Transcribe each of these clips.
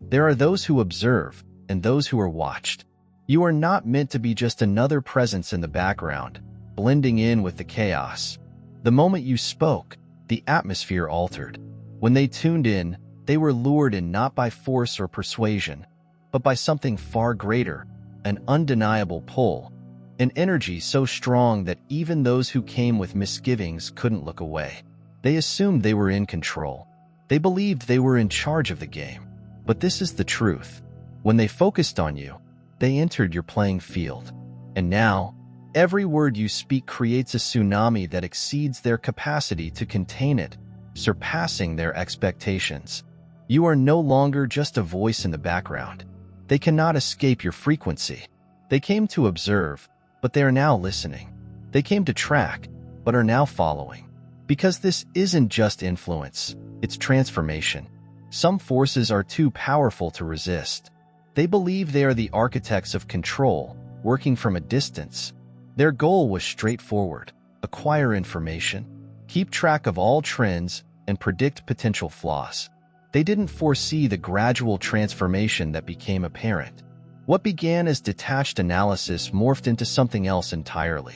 There are those who observe and those who are watched. You are not meant to be just another presence in the background, blending in with the chaos. The moment you spoke, the atmosphere altered. When they tuned in, they were lured in not by force or persuasion, but by something far greater, an undeniable pull, an energy so strong that even those who came with misgivings couldn't look away. They assumed they were in control. They believed they were in charge of the game. But this is the truth. When they focused on you, they entered your playing field. And now, every word you speak creates a tsunami that exceeds their capacity to contain it, surpassing their expectations. You are no longer just a voice in the background. They cannot escape your frequency. They came to observe, but they are now listening. They came to track, but are now following. Because this isn't just influence, it's transformation. Some forces are too powerful to resist. They believe they are the architects of control, working from a distance. Their goal was straightforward: acquire information, keep track of all trends, and predict potential flaws. They didn't foresee the gradual transformation that became apparent. What began as detached analysis morphed into something else entirely.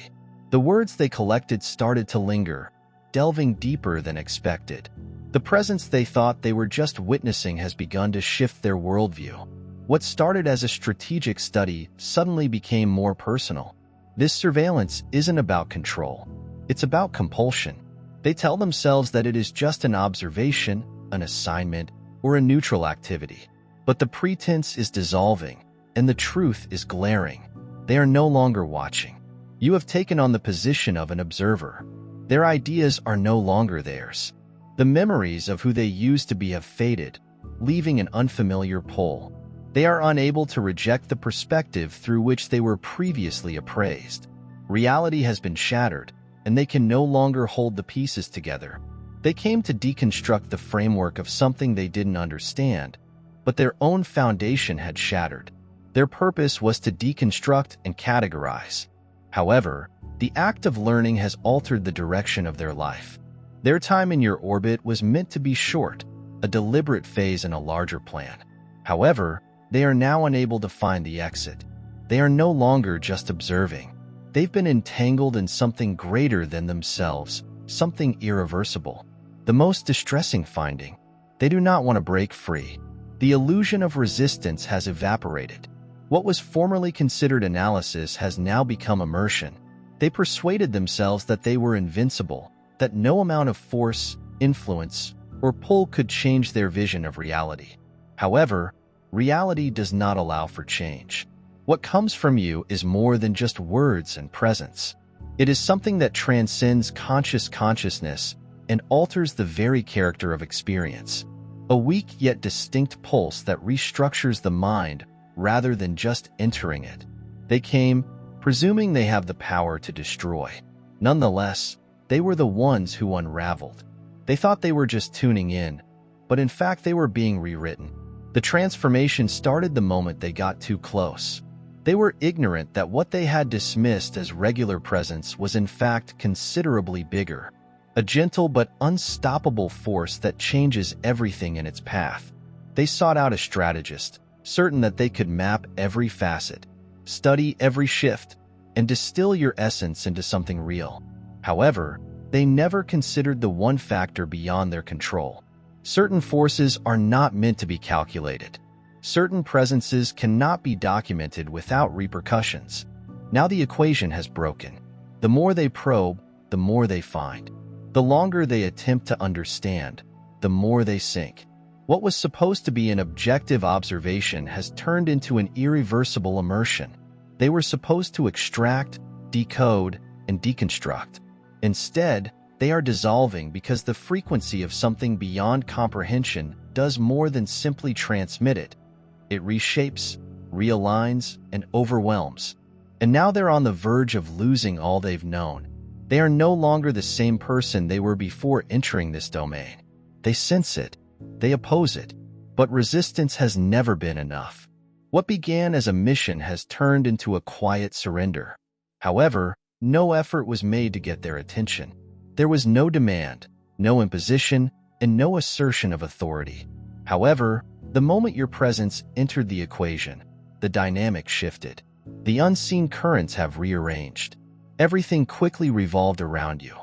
The words they collected started to linger, delving deeper than expected. The presence they thought they were just witnessing has begun to shift their worldview. What started as a strategic study suddenly became more personal. This surveillance isn't about control. It's about compulsion. They tell themselves that it is just an observation, an assignment, or a neutral activity. But the pretense is dissolving, and the truth is glaring. They are no longer watching. You have taken on the position of an observer. Their ideas are no longer theirs. The memories of who they used to be have faded, leaving an unfamiliar pull. They are unable to reject the perspective through which they were previously appraised. Reality has been shattered, and they can no longer hold the pieces together. They came to deconstruct the framework of something they didn't understand, but their own foundation had shattered. Their purpose was to deconstruct and categorize. However, the act of learning has altered the direction of their life. Their time in your orbit was meant to be short, a deliberate phase in a larger plan. However, they are now unable to find the exit. They are no longer just observing. They've been entangled in something greater than themselves, something irreversible. The most distressing finding: they do not want to break free. The illusion of resistance has evaporated. What was formerly considered analysis has now become immersion. They persuaded themselves that they were invincible, that no amount of force, influence, or pull could change their vision of reality. However, reality does not allow for change. What comes from you is more than just words and presence. It is something that transcends consciousness and alters the very character of experience. A weak yet distinct pulse that restructures the mind rather than just entering it. They came, presuming they have the power to destroy. Nonetheless, they were the ones who unraveled. They thought they were just tuning in, but in fact they were being rewritten. The transformation started the moment they got too close. They were ignorant that what they had dismissed as regular presence was in fact considerably bigger. A gentle but unstoppable force that changes everything in its path. They sought out a strategist, certain that they could map every facet, study every shift, and distill your essence into something real. However, they never considered the one factor beyond their control. Certain forces are not meant to be calculated. Certain presences cannot be documented without repercussions. Now the equation has broken. The more they probe, the more they find. The longer they attempt to understand, the more they sink. What was supposed to be an objective observation has turned into an irreversible immersion. They were supposed to extract, decode, and deconstruct. Instead, they are dissolving because the frequency of something beyond comprehension does more than simply transmit it. It reshapes, realigns, and overwhelms. And now they're on the verge of losing all they've known. They are no longer the same person they were before entering this domain. They sense it. They oppose it. But resistance has never been enough. What began as a mission has turned into a quiet surrender. However, no effort was made to get their attention. There was no demand, no imposition, and no assertion of authority. However, The moment your presence entered the equation, the dynamic shifted. The unseen currents have rearranged. Everything quickly revolved around you.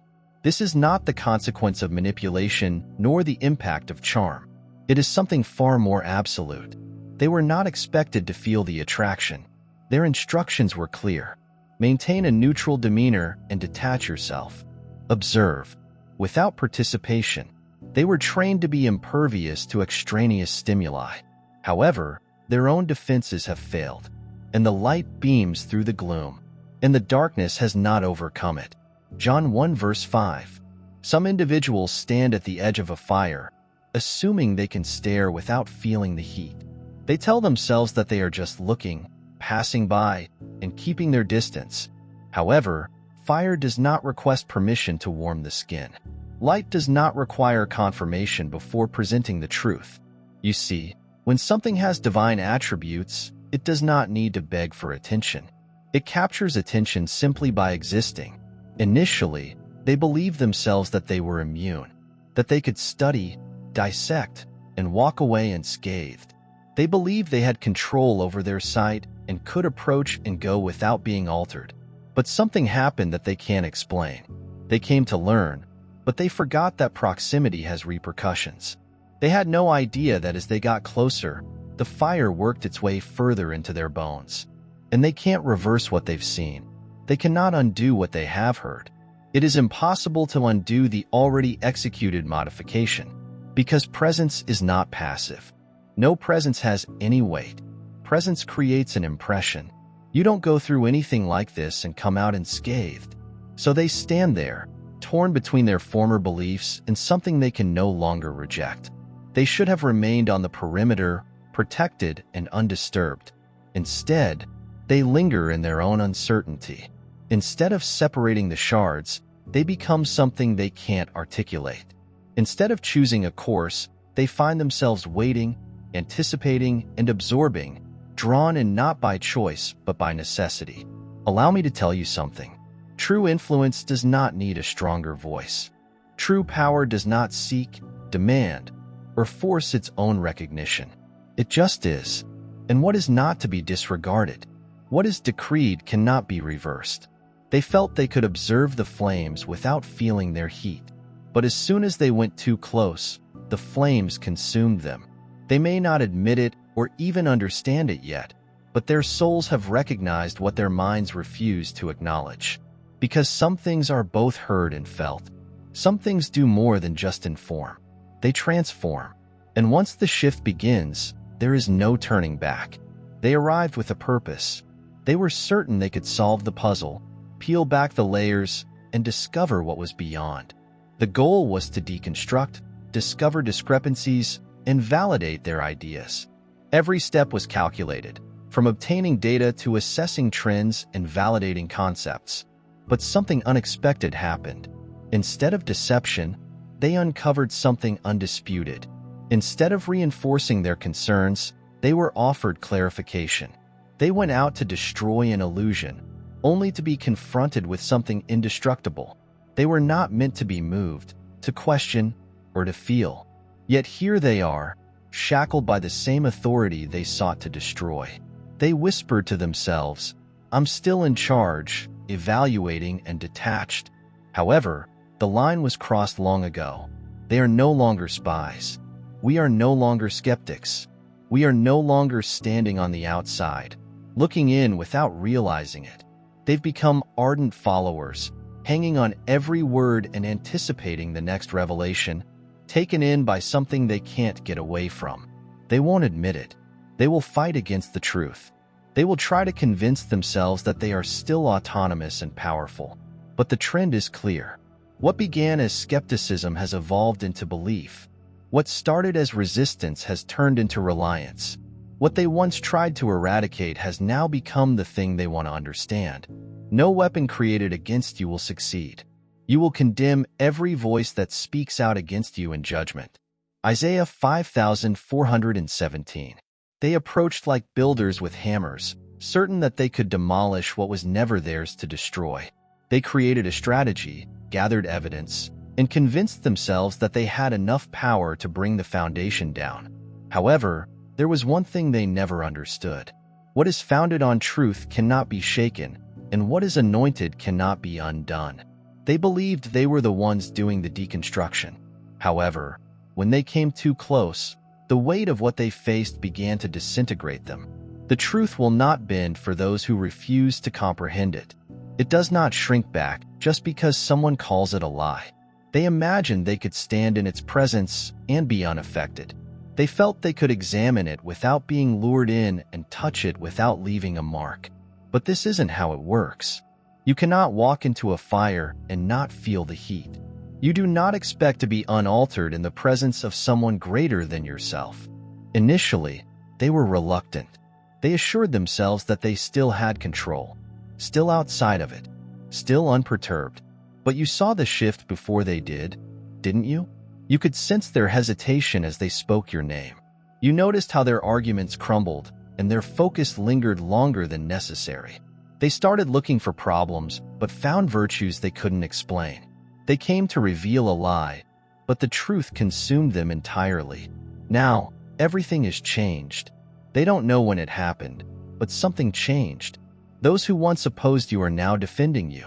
This is not the consequence of manipulation nor the impact of charm. It is something far more absolute. They were not expected to feel the attraction. Their instructions were clear. Maintain a neutral demeanor and detach yourself. Observe. Without participation, they were trained to be impervious to extraneous stimuli. However, their own defenses have failed, and the light beams through the gloom, and the darkness has not overcome it. John 1 verse 5. Some individuals stand at the edge of a fire, assuming they can stare without feeling the heat. They tell themselves that they are just looking, passing by, and keeping their distance. However, fire does not request permission to warm the skin. Light does not require confirmation before presenting the truth. You see, when something has divine attributes, it does not need to beg for attention. It captures attention simply by existing. Initially, they believed themselves that they were immune, that they could study, dissect, and walk away unscathed. They believed they had control over their sight and could approach and go without being altered. But something happened that they can't explain. They came to learn, but they forgot that proximity has repercussions. They had no idea that as they got closer, the fire worked its way further into their bones. And they can't reverse what they've seen. They cannot undo what they have heard. It is impossible to undo the already executed modification, because presence is not passive. No presence has any weight. Presence creates an impression. You don't go through anything like this and come out unscathed. So they stand there, torn between their former beliefs and something they can no longer reject. They should have remained on the perimeter, protected and undisturbed. Instead, they linger in their own uncertainty. Instead of separating the shards, they become something they can't articulate. Instead of choosing a course, they find themselves waiting, anticipating, and absorbing, drawn in not by choice but by necessity. Allow me to tell you something. True influence does not need a stronger voice. True power does not seek, demand, or force its own recognition. It just is. And what is not to be disregarded, what is decreed, cannot be reversed. They felt they could observe the flames without feeling their heat. But as soon as they went too close, the flames consumed them. They may not admit it or even understand it yet, but their souls have recognized what their minds refuse to acknowledge. Because some things are both heard and felt. Some things do more than just inform. They transform. And once the shift begins, there is no turning back. They arrived with a purpose. They were certain they could solve the puzzle, peel back the layers, and discover what was beyond. The goal was to deconstruct, discover discrepancies, and validate their ideas. Every step was calculated, from obtaining data to assessing trends and validating concepts. But something unexpected happened. Instead of deception, they uncovered something undisputed. Instead of reinforcing their concerns, they were offered clarification. They went out to destroy an illusion, only to be confronted with something indestructible. They were not meant to be moved, to question, or to feel. Yet here they are, shackled by the same authority they sought to destroy. They whispered to themselves, "I'm still in charge," evaluating and detached. However, the line was crossed long ago. They are no longer spies. We are no longer skeptics. We are no longer standing on the outside, looking in without realizing it. They've become ardent followers, hanging on every word and anticipating the next revelation, taken in by something they can't get away from. They won't admit it. They will fight against the truth. They will try to convince themselves that they are still autonomous and powerful. But the trend is clear. What began as skepticism has evolved into belief. What started as resistance has turned into reliance. What they once tried to eradicate has now become the thing they want to understand. No weapon created against you will succeed. You will condemn every voice that speaks out against you in judgment. Isaiah 5417. They approached like builders with hammers, certain that they could demolish what was never theirs to destroy. They created a strategy, gathered evidence, and convinced themselves that they had enough power to bring the foundation down. However, there was one thing they never understood. What is founded on truth cannot be shaken, and what is anointed cannot be undone. They believed they were the ones doing the deconstruction. However, when they came too close, the weight of what they faced began to disintegrate them. The truth will not bend for those who refuse to comprehend it. It does not shrink back just because someone calls it a lie. They imagined they could stand in its presence and be unaffected. They felt they could examine it without being lured in and touch it without leaving a mark. But this isn't how it works. You cannot walk into a fire and not feel the heat. You do not expect to be unaltered in the presence of someone greater than yourself. Initially, they were reluctant. They assured themselves that they still had control, still outside of it, still unperturbed. But you saw the shift before they did, didn't you? You could sense their hesitation as they spoke your name. You noticed how their arguments crumbled, and their focus lingered longer than necessary. They started looking for problems, but found virtues they couldn't explain. They came to reveal a lie, but the truth consumed them entirely. Now, everything is changed. They don't know when it happened, but something changed. Those who once opposed you are now defending you.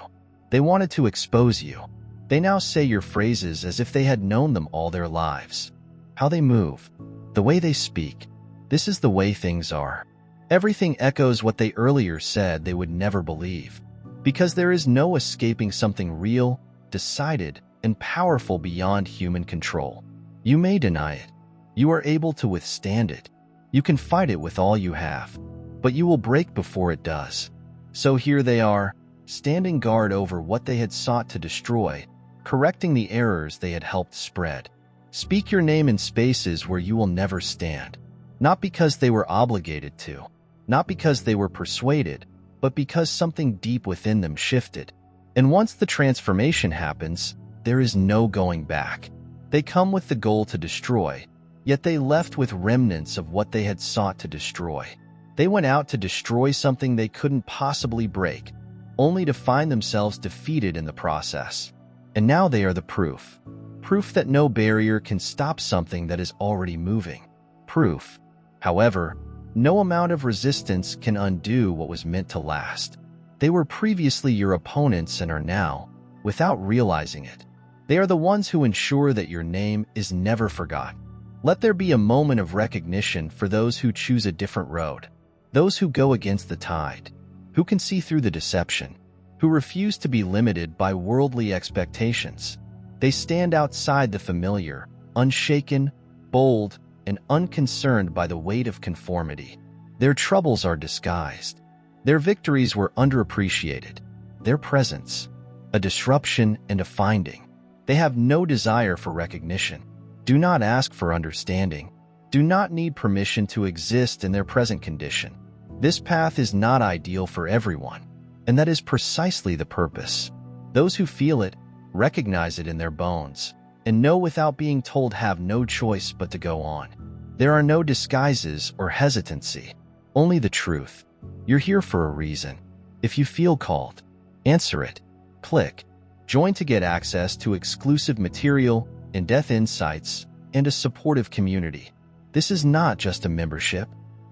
They wanted to expose you. They now say your phrases as if they had known them all their lives. How they move, the way they speak. This is the way things are. Everything echoes what they earlier said they would never believe. Because there is no escaping something real, decided, and powerful beyond human control. You may deny it. You are able to withstand it. You can fight it with all you have. But you will break before it does. So here they are, standing guard over what they had sought to destroy, correcting the errors they had helped spread. Speak your name in spaces where you will never stand. Not because they were obligated to, not because they were persuaded, but because something deep within them shifted. And once the transformation happens, there is no going back. They come with the goal to destroy, yet they left with remnants of what they had sought to destroy. They went out to destroy something they couldn't possibly break, only to find themselves defeated in the process. And now they are the proof. Proof that no barrier can stop something that is already moving. Proof. However, no amount of resistance can undo what was meant to last. They were previously your opponents and are now, without realizing it. They are the ones who ensure that your name is never forgotten. Let there be a moment of recognition for those who choose a different road. Those who go against the tide, who can see through the deception, who refuse to be limited by worldly expectations. They stand outside the familiar, unshaken, bold, and unconcerned by the weight of conformity. Their troubles are disguised. Their victories were underappreciated. Their presence, a disruption and a finding. They have no desire for recognition. Do not ask for understanding. Do not need permission to exist in their present condition. This path is not ideal for everyone, and that is precisely the purpose. Those who feel it, recognize it in their bones, and know without being told have no choice but to go on. There are no disguises or hesitancy, only the truth. You're here for a reason. If you feel called, answer it. Click join to get access to exclusive material, in-depth insights, and a supportive community. This is not just a membership,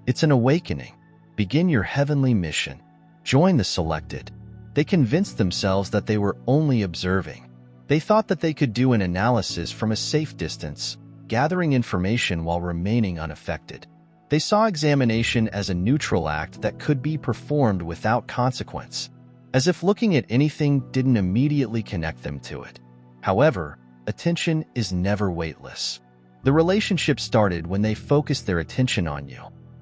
it's an awakening. Begin your heavenly mission. Join the selected. They convinced themselves that they were only observing. They thought that they could do an analysis from a safe distance, gathering information while remaining unaffected. They saw examination as a neutral act that could be performed without consequence, as if looking at anything didn't immediately connect them to it. However, attention is never weightless. The relationship started when they focused their attention on you.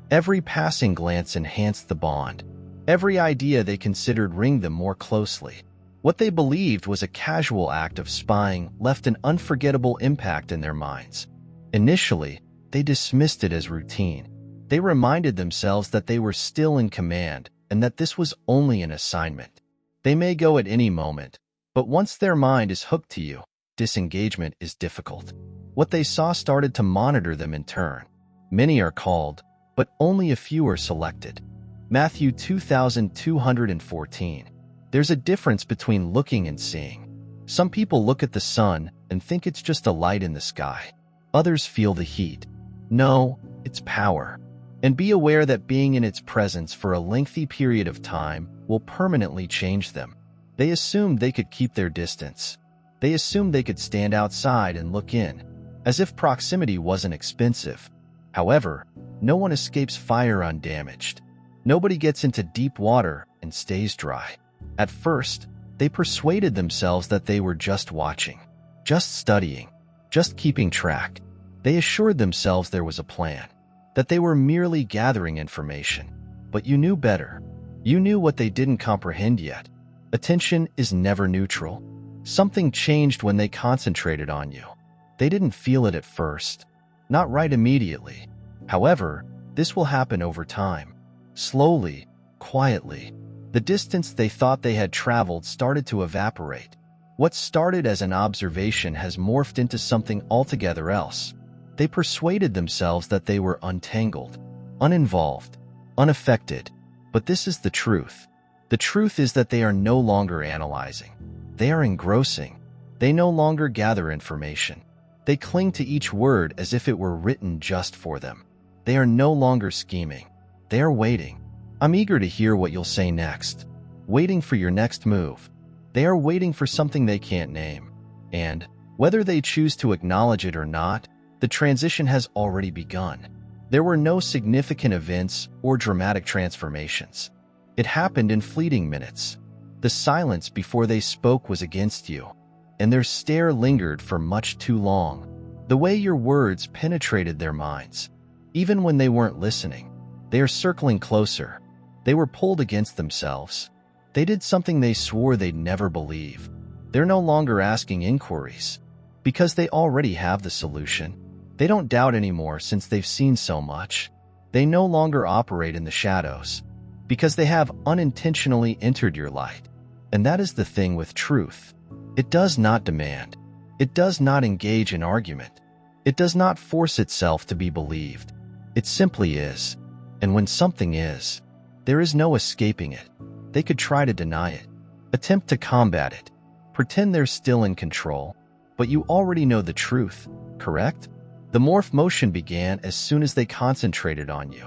Every passing glance enhanced the bond. Every idea they considered ringed them more closely. What they believed was a casual act of spying left an unforgettable impact in their minds. Initially, they dismissed it as routine. They reminded themselves that they were still in command and that this was only an assignment. They may go at any moment, but once their mind is hooked to you, disengagement is difficult. What they saw started to monitor them in turn. Many are called, but only a few are selected. Matthew 2214. There's a difference between looking and seeing. Some people look at the sun and think it's just a light in the sky. Others feel the heat. No, it's power. And be aware that being in its presence for a lengthy period of time will permanently change them. They assumed they could keep their distance. They assumed they could stand outside and look in, as if proximity wasn't expensive. However, no one escapes fire undamaged. Nobody gets into deep water and stays dry. At first, they persuaded themselves that they were just watching, just studying, just keeping track. They assured themselves there was a plan, that they were merely gathering information. But you knew better. You knew what they didn't comprehend yet. Attention is never neutral. Something changed when they concentrated on you. They didn't feel it at first, not right immediately. However, this will happen over time. Slowly, quietly, the distance they thought they had traveled started to evaporate. What started as an observation has morphed into something altogether else. They persuaded themselves that they were untangled, uninvolved, unaffected. But this is the truth. The truth is that they are no longer analyzing. They are engrossing. They no longer gather information. They cling to each word as if it were written just for them. They are no longer scheming. They are waiting. I'm eager to hear what you'll say next. Waiting for your next move. They are waiting for something they can't name. And, whether they choose to acknowledge it or not, the transition has already begun. There were no significant events or dramatic transformations. It happened in fleeting minutes. The silence before they spoke was against you, and their stare lingered for much too long. The way your words penetrated their minds, even when they weren't listening. They are circling closer. They were pulled against themselves. They did something they swore they'd never believe. They're no longer asking inquiries, because they already have the solution. They don't doubt anymore since they've seen so much. They no longer operate in the shadows, because they have unintentionally entered your light. And that is the thing with truth. It does not demand. It does not engage in argument. It does not force itself to be believed. It simply is. And when something is, there is no escaping it. They could try to deny it, attempt to combat it, pretend they're still in control, but you already know the truth, correct? The morph motion began as soon as they concentrated on you.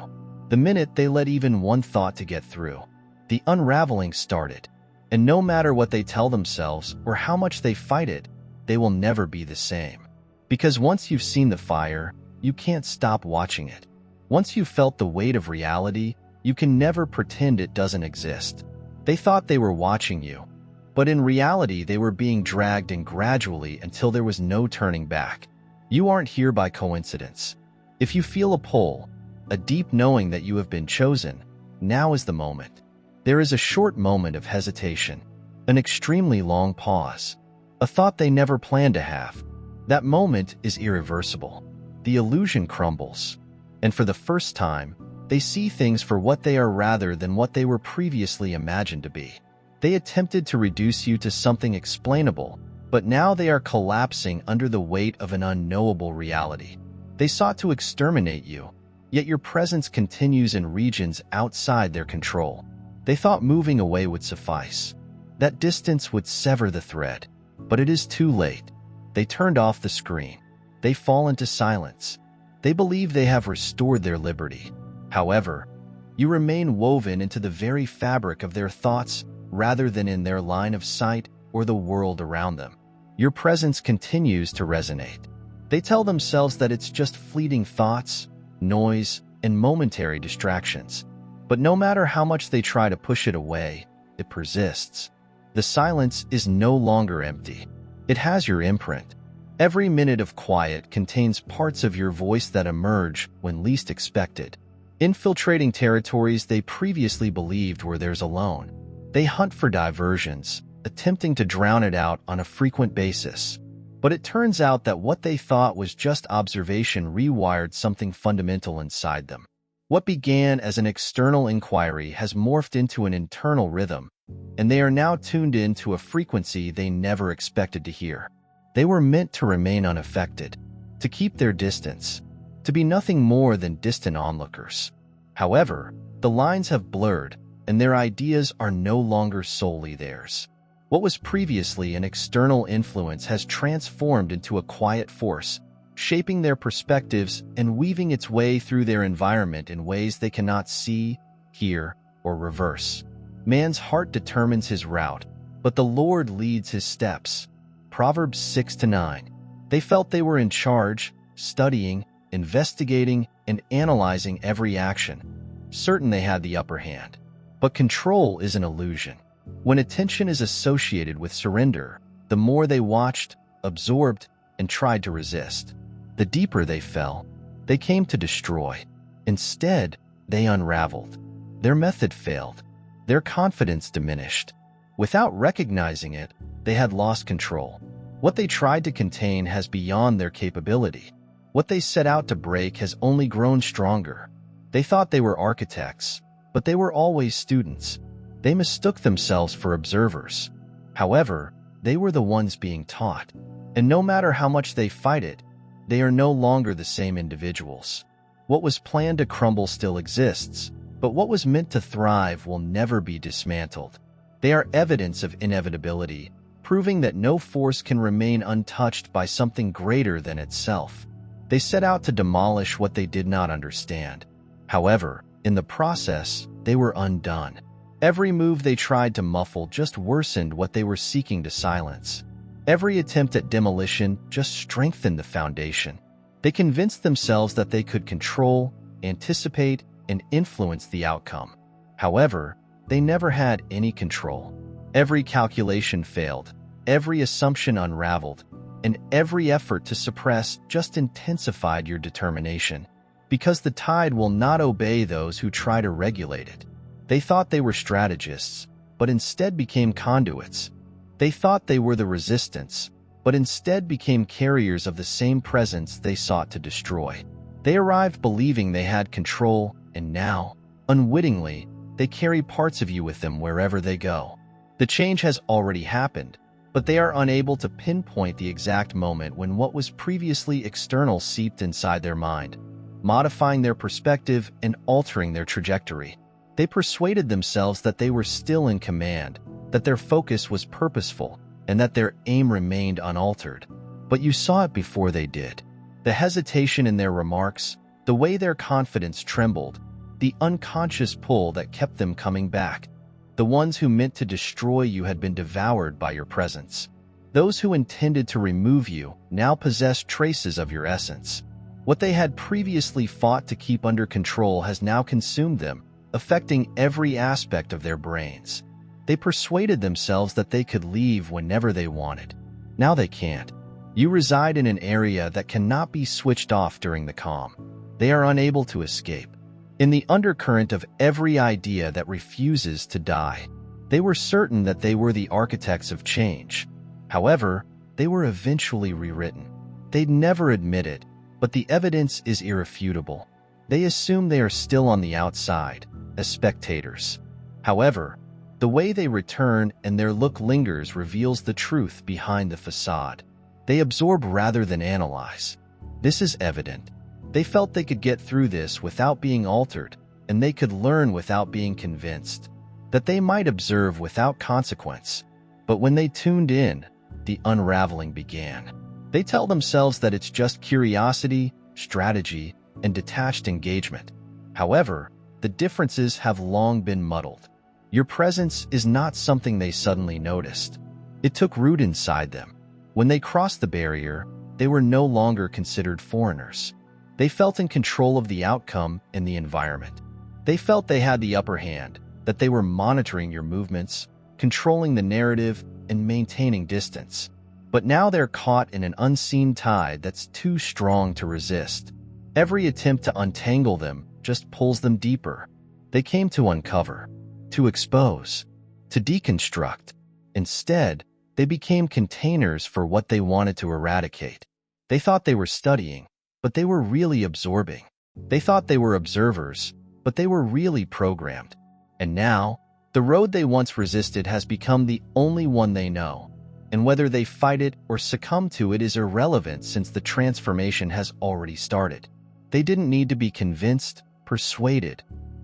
The minute they let even one thought to get through, the unraveling started. And no matter what they tell themselves or how much they fight it, they will never be the same. Because once you've seen the fire, you can't stop watching it. Once you've felt the weight of reality, you can never pretend it doesn't exist. They thought they were watching you, but in reality they were being dragged in gradually until there was no turning back. You aren't here by coincidence. If you feel a pull, a deep knowing that you have been chosen, now is the moment. There is a short moment of hesitation, an extremely long pause, a thought they never planned to have. That moment is irreversible. The illusion crumbles, and for the first time, they see things for what they are rather than what they were previously imagined to be. They attempted to reduce you to something explainable, but now they are collapsing under the weight of an unknowable reality. They sought to exterminate you, yet your presence continues in regions outside their control. They thought moving away would suffice. That distance would sever the thread, but it is too late. They turned off the screen. They fall into silence. They believe they have restored their liberty. However, you remain woven into the very fabric of their thoughts rather than in their line of sight or the world around them. Your presence continues to resonate. They tell themselves that it's just fleeting thoughts, noise, and momentary distractions. But no matter how much they try to push it away, it persists. The silence is no longer empty. It has your imprint. Every minute of quiet contains parts of your voice that emerge when least expected, infiltrating territories they previously believed were theirs alone. They hunt for diversions, attempting to drown it out on a frequent basis. But it turns out that what they thought was just observation rewired something fundamental inside them. What began as an external inquiry has morphed into an internal rhythm, and they are now tuned in to a frequency they never expected to hear. They were meant to remain unaffected, to keep their distance, to be nothing more than distant onlookers. However, the lines have blurred, and their ideas are no longer solely theirs. What was previously an external influence has transformed into a quiet force, shaping their perspectives and weaving its way through their environment in ways they cannot see, hear, or reverse. Man's heart determines his route, but the Lord leads his steps. Proverbs 6-9. They felt they were in charge, studying, investigating, and analyzing every action, certain they had the upper hand. But control is an illusion. When attention is associated with surrender, the more they watched, absorbed, and tried to resist, the deeper they fell. They came to destroy. Instead, they unraveled. Their method failed. Their confidence diminished. Without recognizing it, they had lost control. What they tried to contain has beyond their capability. What they set out to break has only grown stronger. They thought they were architects, but they were always students. They mistook themselves for observers. However, they were the ones being taught. And no matter how much they fight it, they are no longer the same individuals. What was planned to crumble still exists, but what was meant to thrive will never be dismantled. They are evidence of inevitability, proving that no force can remain untouched by something greater than itself. They set out to demolish what they did not understand. However, in the process, they were undone. Every move they tried to muffle just worsened what they were seeking to silence. Every attempt at demolition just strengthened the foundation. They convinced themselves that they could control, anticipate, and influence the outcome. However, they never had any control. Every calculation failed, every assumption unraveled, and every effort to suppress just intensified your determination. Because the tide will not obey those who try to regulate it. They thought they were strategists, but instead became conduits. They thought they were the resistance, but instead became carriers of the same presence they sought to destroy. They arrived believing they had control, and now, unwittingly, they carry parts of you with them wherever they go. The change has already happened, but they are unable to pinpoint the exact moment when what was previously external seeped inside their mind, modifying their perspective and altering their trajectory. They persuaded themselves that they were still in command, that their focus was purposeful, and that their aim remained unaltered. But you saw it before they did. The hesitation in their remarks, the way their confidence trembled, the unconscious pull that kept them coming back. The ones who meant to destroy you had been devoured by your presence. Those who intended to remove you now possessed traces of your essence. What they had previously fought to keep under control has now consumed them, affecting every aspect of their brains. They persuaded themselves that they could leave whenever they wanted. Now they can't. You reside in an area that cannot be switched off during the calm. They are unable to escape. In the undercurrent of every idea that refuses to die, they were certain that they were the architects of change. However, they were eventually rewritten. They'd never admit it, but the evidence is irrefutable. They assume they are still on the outside, as spectators. However, the way they return and their look lingers reveals the truth behind the facade. They absorb rather than analyze. This is evident. They felt they could get through this without being altered, and they could learn without being convinced, that they might observe without consequence. But when they tuned in, the unraveling began. They tell themselves that it's just curiosity, strategy, and detached engagement. However, the differences have long been muddled. Your presence is not something they suddenly noticed. It took root inside them. When they crossed the barrier, they were no longer considered foreigners. They felt in control of the outcome and the environment. They felt they had the upper hand, that they were monitoring your movements, controlling the narrative, and maintaining distance. But now they're caught in an unseen tide that's too strong to resist. Every attempt to untangle them just pulls them deeper. They came to uncover, to expose, to deconstruct. Instead, they became containers for what they wanted to eradicate. They thought they were studying, but they were really absorbing. They thought they were observers, but they were really programmed. And now, the road they once resisted has become the only one they know. And whether they fight it or succumb to it is irrelevant since the transformation has already started. They didn't need to be convinced, persuaded,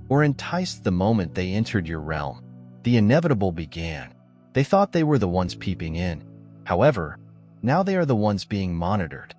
or enticed the moment they entered your realm. The inevitable began. They thought they were the ones peeping in. However, now they are the ones being monitored.